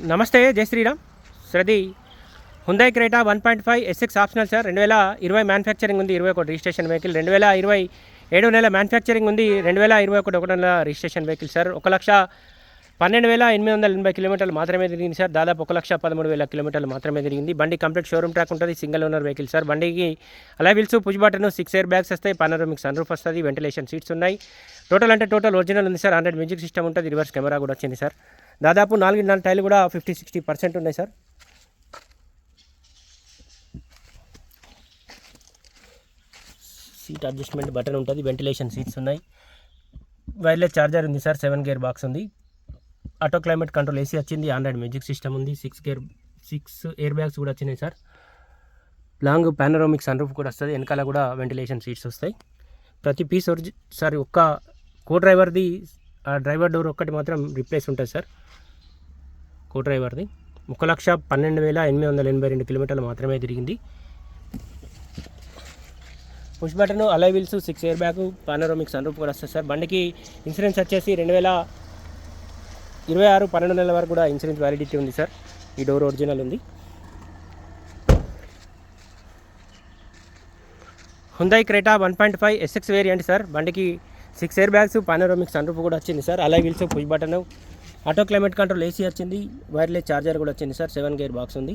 నమస్తే, జై శ్రీరామ్. శ్రది Hyundai Creta 1.5 SX optional sir. 2020 manufacturing ఉంది, 21 రిజిస్ట్రేషన్ వెహికల్. 2020 7 నెల మ్యానుఫ్యాక్చరింగ్ ఉంది, 2021 1 నెల రిజిస్ట్రేషన్ వెహికల్ సార్. 1,12,880 కిలోమీటర్లు మాత్రమే తిరిగింది సార్. దాదాపు 1,13,000 కిలోమీటర్లు మాత్రమే తిరిగింది. బండి కంప్లీట్ షోరూమ్ ట్రాక్ ఉంటుంది, సింగిల్ ఓనర్ వెహికల్ సార్. బండికి అలా wheels, push button, 6 air bags వస్తాయి, పానోరమిక్ సన్ రూఫ్ వస్తుంది, వెంటిలేషన్ సీట్స్ ఉన్నాయి. టోటల్ ఒరిజినల్ ఉంది సార్. 100 మ్యూజిక్ సిస్టమ్ ఉంటుంది, రివర్స్ కెమెరా కూడా వచ్చింది సార్. దాదాపు 4 టైర్లు కూడా 50-60% ఉన్నాయి సార్. సీట్ అడ్జస్ట్మెంట్ బటన్ ఉంటుంది, వెంటిలేషన్ సీట్స్ ఉన్నాయి, వైర్లెస్ ఛార్జర్ ఉంది సార్, 7 గేర్ బాక్స్ ఉంది, ఆటో క్లైమేట్ కంట్రోల్ ఏసీ వచ్చింది, ఆండ్రాయిడ్ మ్యూజిక్ సిస్టమ్ ఉంది, 6 ఎయిర్ బ్యాగ్స్ కూడా వచ్చినాయి sir. Long panoramic sun roof కూడా వస్తుంది, వెనకాల కూడా వెంటిలేషన్ సీట్స్ వస్తాయి. ప్రతి పీస్ సార్ ఒక్క కో డ్రైవర్ది డ్రైవర్ డోర్ ఒక్కటి మాత్రం రిప్లేస్ ఉంటుంది సార్. కో డ్రైవర్ది 1,12,882 కిలోమీటర్లు మాత్రమే తిరిగింది. Push button, alloy wheels, 6 airbag, panoramic sun roof కూడా వస్తుంది సార్. బండికి ఇన్సూరెన్స్ వచ్చేసి 2026 12 నెలల వరకు కూడా ఇన్సూరెన్స్ వ్యాలిడిటీ ఉంది సార్. ఈ డోర్ ఒరిజినల్ ఉంది. Hyundai Creta 1.5 SX variant sir. బండికి 6 air bags, panoramic sun roof కూడా వచ్చింది sir. Alloy wheels, push button, auto climate control AC వచ్చింది, వైర్లెస్ ఛార్జర్ కూడా వచ్చింది సార్. 7 గేర్ బాక్స్ ఉంది.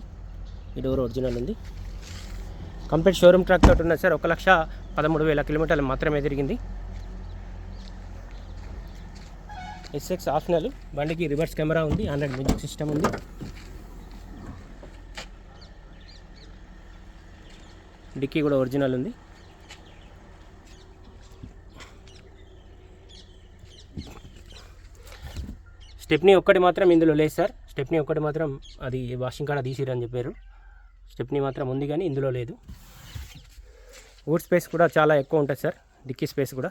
ఈ డోర్ ఒరిజినల్ ఉంది. కంప్లీట్ షోరూమ్ ట్రాక్ తోటి ఉన్నది సార్. 1,13,000 కిలోమీటర్లు మాత్రమే తిరిగింది. SX optional. బండికి రివర్స్ కెమెరా ఉంది, ఆండ్రాయిడ్ మ్యూజిక్ సిస్టమ్ ఉంది. డిక్కీ కూడా ఒరిజినల్ ఉంది. స్టెప్నీ ఒక్కటి మాత్రం ఇందులో లేదు సార్. స్టెప్నీ ఒక్కటి మాత్రం అది వాషింగ్ కాడ తీసిరని చెప్పారు. స్టెప్నీ మాత్రం ఉంది కానీ ఇందులో లేదు. వుడ్ స్పేస్ కూడా చాలా ఎక్కువ ఉంటుంది సార్, డిక్కీ స్పేస్ కూడా.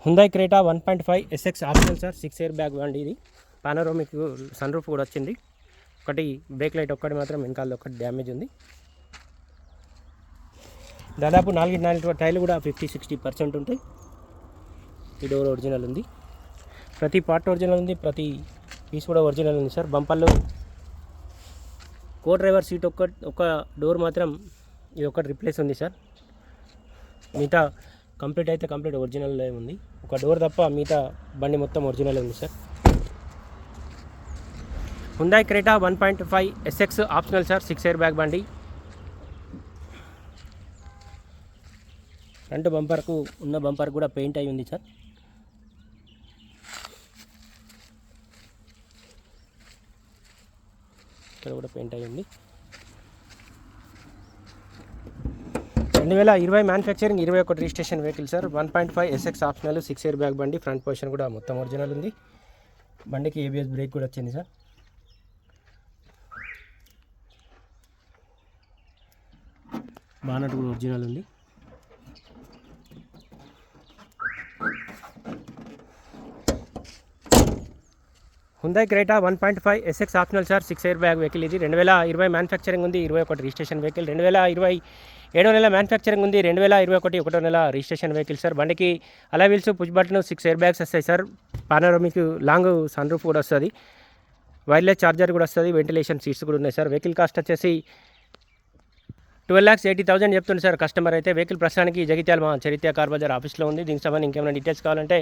Hyundai Creta 1.5 SX optional sir. 6 air bag బండి ఇది. పానోరామిక్ సన్ రూఫ్ కూడా వచ్చింది. ఒకటి బ్రేక్ లైట్ ఒక్కటి మాత్రం వెనకాల ఒకటి డ్యామేజ్ ఉంది. దాదాపు 4 టైర్లు కూడా 50-60% ఉంటాయి. ఈ డోర్ ఒరిజినల్ ఉంది. ప్రతి పార్ట్ ఒరిజినల్ ఉంది, ప్రతి పీస్ కూడా ఒరిజినల్ ఉంది సార్. బంపర్లు, కో డ్రైవర్ సీట్ ఒక డోర్ మాత్రం ఇది ఒకటి రిప్లేస్ ఉంది సార్. మిగతా కంప్లీట్ అయితే కంప్లీట్ ఒరిజినల్ ఉంది. ఒక డోర్ తప్ప మిగతా బండి మొత్తం ఒరిజినల్ ఉంది sir. Hyundai Creta 1.5 SX optional sir. 6 air bag బండి. ఫ్రంట్ బంపర్కు ఉన్న బంపర్ కూడా పెయింట్ అయి ఉంది సార్. ఇక్కడ కూడా పెయింట్ అయ్యింది. 2020 manufacturing, 21 registration vehicle sir. 1.5 SX optional, 6 air bag బండి. ఫ్రంట్ పొజిషన్ కూడా మొత్తం ఒరిజినల్ ఉంది. బండికి ఏబిఎస్ బ్రేక్ కూడా వచ్చింది సార్. బానట్ కూడా ఒరిజినల్ ఉంది. Hyundai Creta 1.5 SX optional sir. 6 air bag vehicle ఇది. 2020 మ్యానుఫ్యాక్చరింగ్ ఉంది, 21 రిజిస్ట్రేషన్ వెహికల్. 2020 7 నెల మ్యానుఫ్యాక్చరింగ్ ఉంది, 2021 1 నెల రిజిస్ట్రేషన్ వెహికల్ సార్. బండికి అలా wheels, push button, 6 air bags వస్తాయి sir. Panoramic long sun roof కూడా వస్తుంది, వైర్లెస్ ఛార్జర్ కూడా వస్తుంది, వెంటిలేషన్ సీట్స్ కూడా ఉన్నాయి సార్. వెహికల్ కాస్ట్ వచ్చేసి 12,80,000 చెప్తుంది సార్ కస్టమర్ అయితే. వెహికల్ ప్రస్తుతానికి జగిత్యాల మా చరిత్ర కార్ బజార్ ఆఫీస్లో ఉంది. దీనికి సంబంధించి ఇంకేమైనా డీటెయిల్స్ కావాలంటే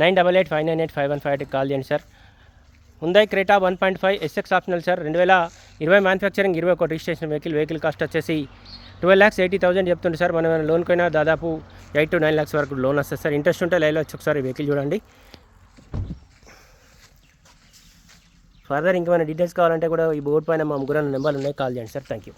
9885985158 కాల్ చేయండి sir. Hyundai Creta 1.5 SX optional sir. 2020 manufacturing, 21 registration vehicle cost వచ్చేసి 12,80,000 చెప్తుంది సార్. మనం లోన్కైనా దాదాపు 8 to 9 lakhs వరకు లోన్ వస్తుంది సార్. ఇంట్రెస్ట్ ఉంటే లైవ్లో వచ్చి ఒకసారి వెహికల్ చూడండి. ఫర్దర్ ఇంకేమైనా డీటెయిల్స్ కావాలంటే కూడా ఈ బోర్డు పైన మా ముగ్గురు నెంబర్లు ఉన్నాయి, కాల్ చేయండి సార్. Thank you.